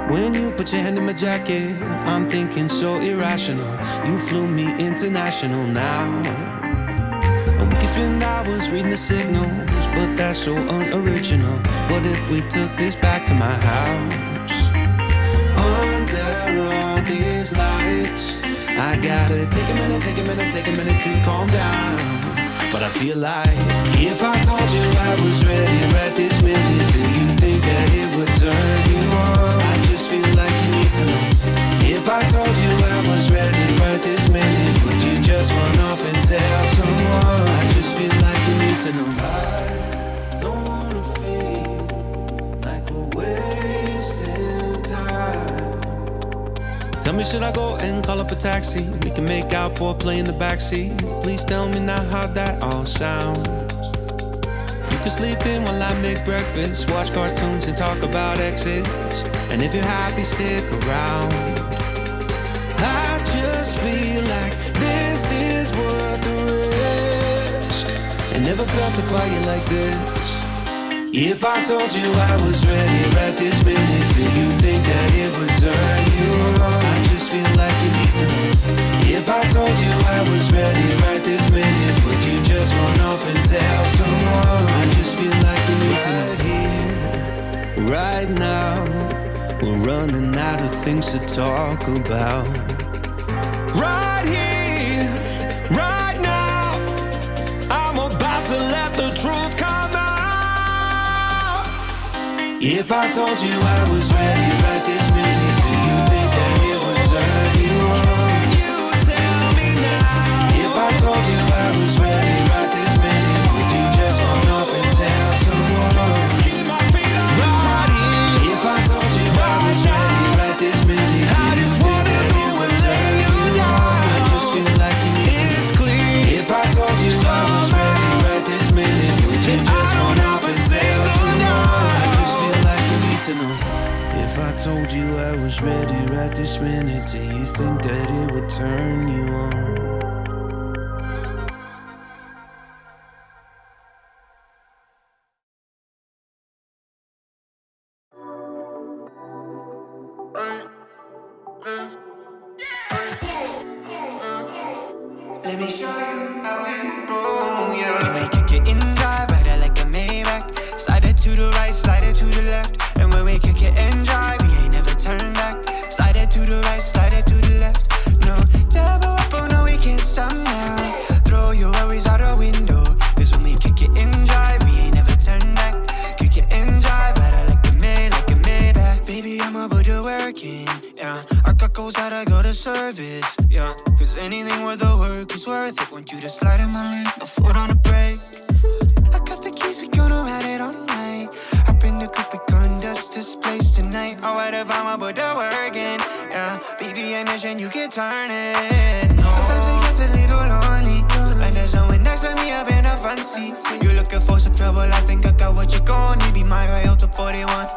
When you put your hand in my jacket, I'm thinking so irrational. You flew me international now. And we can spend hours reading the signals, but that's so unoriginal. What if we took this back to my house? Under all these lights, I gotta take a minute to calm down. But I feel like if I told you I was ready right this minute, do you think that it would turn you on? I just feel like you need to know. If I told you I was ready right this minute, would you just run off and tell someone? I just feel like you need to know. I don't wanna feel like we're wasting time. Tell me, should I go and call up a taxi? We can make out for a play in the backseat. Please tell me now how that all sounds. You can sleep in while I make breakfast, watch cartoons and talk about exes. And if you're happy, stick around. I just feel like this is worth the risk. I never felt a fire like this. If I told you I was ready right this minute, do you think that it would turn you on? I just feel like you need to know. If I told you I was ready right this minute, would you just run off and tell someone? I just feel like you need to know. Right here, right now, we're running out of things to talk about. Right here, right now, I'm about to let the truth come out. If I told you I was ready right this minute, do you think that it would turn you on? You tell me now. If I told you I was ready right this minute, would you just run off and tell someone? Keep my feet on the ground. If I told you I was ready right this minute, I just wanna go and lay you down. I just feel like you need to. It's clear. If I told you I was ready right this minute, would you just run off and tell someone? I just feel like you need to know. If I told you I was ready right this minute, do you think that it would turn you on? Let me show you how we roll, yeah. When we kick it in drive, ride it like a Maybach. Slide it to the right, slide it to the left. And when we kick it in drive, we ain't never turn back. Slide it to the right, slide it to the left. No, double up, oh no, we can't stop now. Throw your worries out the window. Cause when we kick it in drive, we ain't never turn back. Kick it in drive, ride it like a Maybach. Baby, I'ma put the work in, yeah. Our cut goes out, I go to service, yeah. Cause anything worth the work is worth it. Want you to slide in my lane, no foot on the brake. I got the keys, we gonna ride it all night. Hop in the coupe, we gon' dust this place tonight. Oh, what if I'ma put the work in, yeah. Baby, ignition, you can turn it. Sometimes it gets a little lonely, like there's someone next to me up in the front seat. You're looking for some trouble, I think I got what you gon' need. Be my Toyota 41.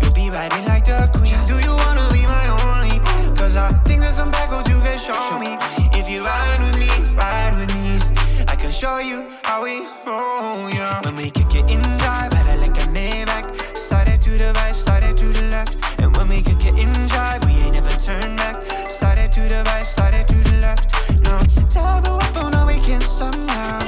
You'll be riding like the queen. Do you wanna be my only? Cause I think there's some back roads you can show me. If you ride with me, I can show you how we roll, yeah. When we kick it in drive, ride it like a Maybach. Slide it to the right, slide it to the left. And when we kick it in drive, we ain't never turn back. Slide it to the right, slide it to the left. No, double up, oh no, we can't stop now.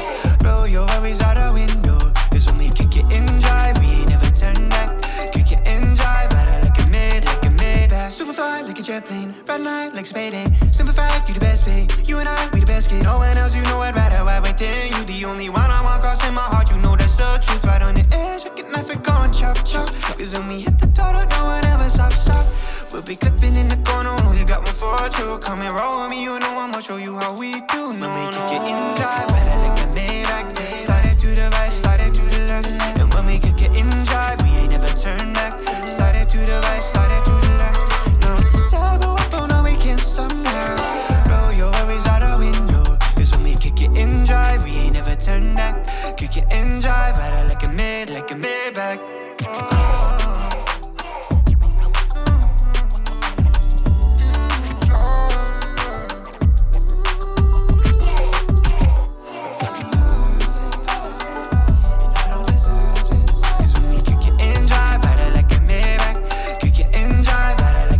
Roll your worries out the window. Cause when we kick it in drive, we ain't never turn back. Kick it in drive, ride it like a Maybach. Superfly like a jet plane, ride night like Spade. Simplified, you the best pay. You and I, we the best kid. No one else, you know I'd rather ride within you. The only one I want crossing my heart, you know that's the truth. Right on the edge, I get knife it gone chop chop. Cause when we hit the throttle, no one ever stop. We'll be clipping in the corner, only got one for two. Come and roll with me, you know I'ma show you how we do. No, when we kick it in drive, ride it like a Maybach. Slide it to the right, slide it to the left. And when we kick it in drive, we ain't never turn back. Slide it to the right, slide it to the left. No, double up, oh no, we can't stop now. Roll your worries out the window. Cause when we kick it in drive, we ain't never turn back. Kick it in drive, ride it like a Maybach. Kick it in drive, ride it like a Maybach. Kick it in drive, ride it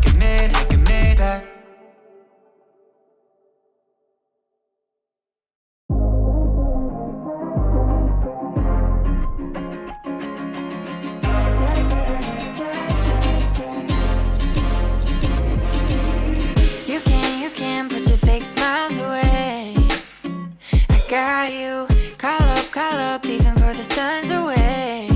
got you. Call up, even for the sun's away.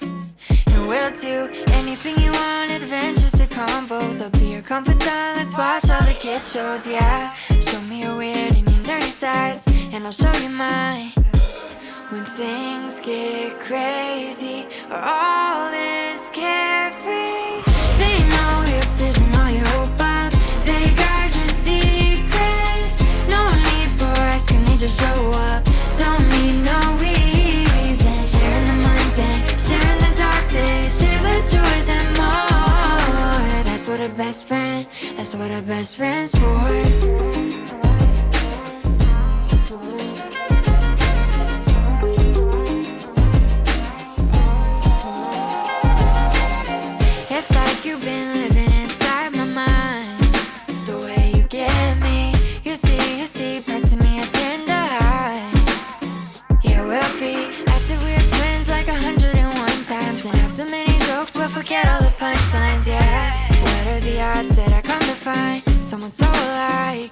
And we'll do anything you want, adventures to combos. I'll be your confidant, let's watch all the kids shows, yeah. Show me your weird and your nerdy sides, and I'll show you mine. When things get crazy, all is carefree. They know your fears and all your hope up. They guard your secrets. No need for asking, they just show up. Don't need no reason. Sharing the minds and sharing the dark days. Share the joys and more. That's what a best friend, that's what a best friend's for. You've been living inside my mind. The way you get me, you see parts of me I tend to hide. Yeah, we'll be acid weird twins like 101 times, and have so many jokes we'll forget all the punchlines. Yeah, what are the odds that I come to find someone so alike?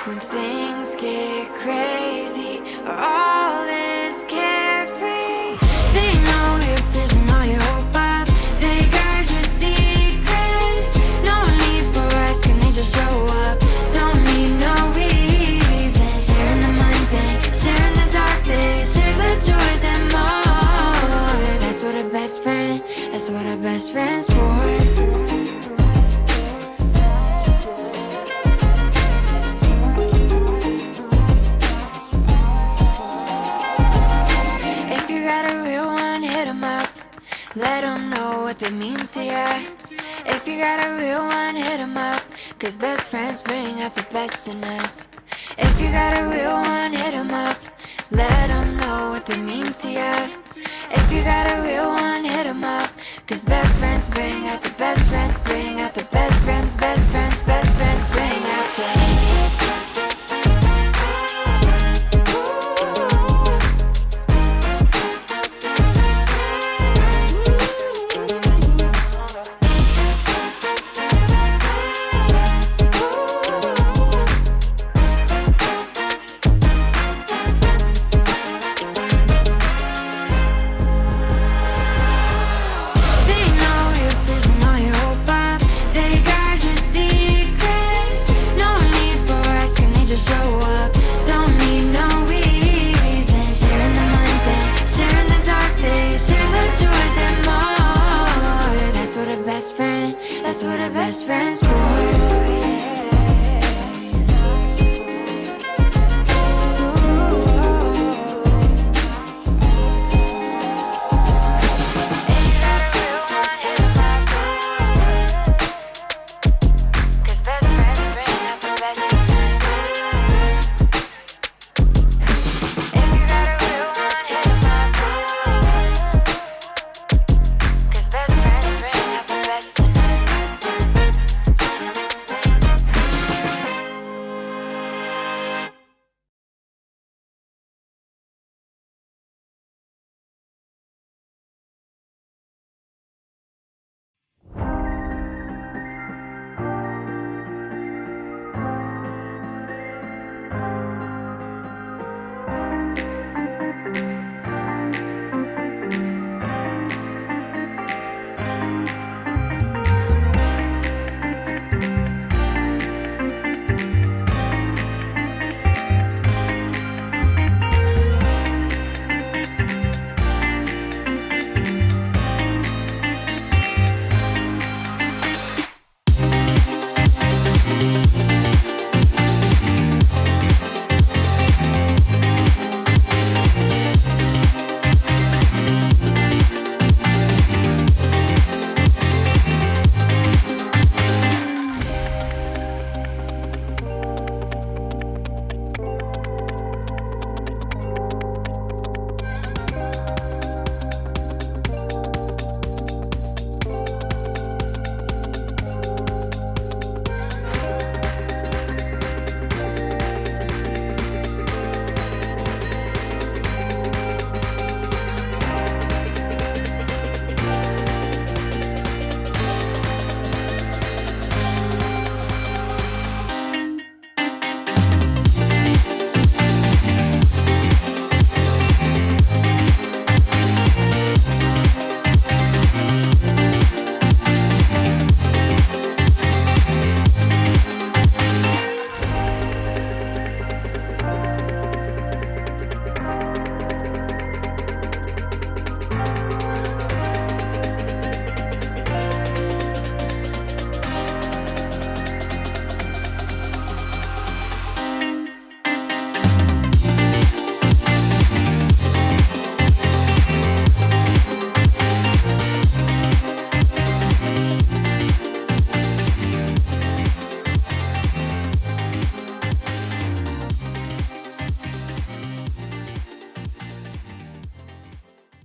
When things get crazy, all is carefree. They know your fears and all your hope up. They guard your secrets. No need for asking, they just show up. Don't need no reason. Sharing the minds and sharing the dark days. Share the joys and more. That's what a best friend, that's what a best friend's for. Let them know what they mean to ya. If you got a real one, hit them up, cause best friends bring out the best in us. If you got a real one, hit them up. Let them know what they mean to ya. If you got a